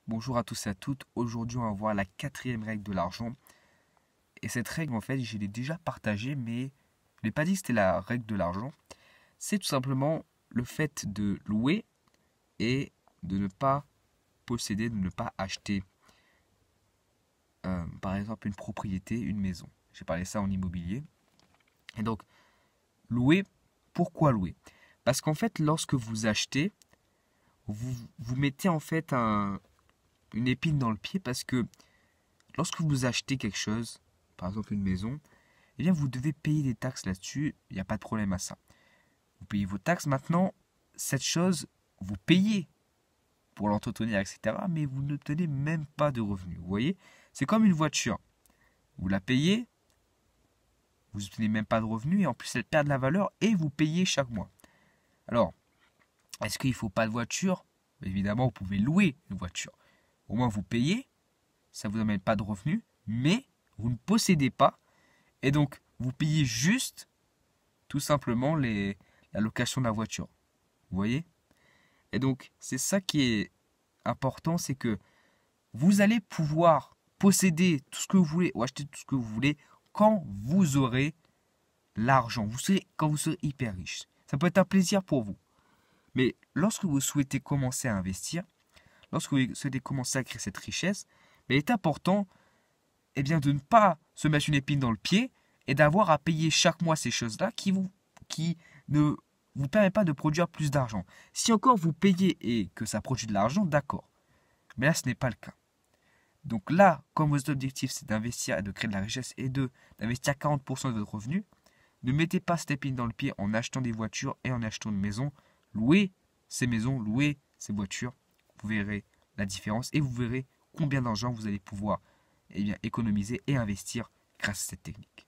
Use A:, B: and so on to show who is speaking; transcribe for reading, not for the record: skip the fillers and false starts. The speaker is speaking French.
A: Bonjour à tous et à toutes. Aujourd'hui, on va voir la quatrième règle de l'argent. Et cette règle, en fait, je l'ai déjà partagée, mais je n'ai pas dit que c'était la règle de l'argent. C'est tout simplement le fait de louer et de ne pas posséder, de ne pas acheter, par exemple, une propriété, une maison. J'ai parlé ça en immobilier. Et donc, louer, pourquoi louer? Parce qu'en fait, lorsque vous achetez, vous mettez en fait une épine dans le pied parce que lorsque vous achetez quelque chose, par exemple une maison, eh bien vous devez payer des taxes là-dessus, il n'y a pas de problème à ça. Vous payez vos taxes maintenant, cette chose, vous payez pour l'entretenir, etc., mais vous n'obtenez même pas de revenus. Vous voyez? C'est comme une voiture. Vous la payez, vous n'obtenez même pas de revenus, et en plus elle perd de la valeur, et vous payez chaque mois. Alors, est-ce qu'il ne faut pas de voiture? Évidemment, vous pouvez louer une voiture. Au moins vous payez, ça ne vous amène pas de revenus, mais vous ne possédez pas, et donc vous payez juste tout simplement la location de la voiture. Vous voyez? Et donc c'est ça qui est important, c'est que vous allez pouvoir posséder tout ce que vous voulez ou acheter tout ce que vous voulez quand vous aurez l'argent, quand vous serez hyper riche. Ça peut être un plaisir pour vous. Mais lorsque vous souhaitez commencer à investir, lorsque vous souhaitez commencer à créer cette richesse, il est important de ne pas se mettre une épine dans le pied et d'avoir à payer chaque mois ces choses-là qui ne vous permettent pas de produire plus d'argent. Si encore vous payez et que ça produit de l'argent, d'accord. Mais là, ce n'est pas le cas. Donc là, comme votre objectif, c'est d'investir et de créer de la richesse et d'investir 40% de votre revenu, ne mettez pas cette épine dans le pied en achetant des voitures et en achetant une maison. Louez ces maisons, louez ces voitures. Vous verrez la différence et vous verrez combien d'argent vous allez pouvoir économiser et investir grâce à cette technique.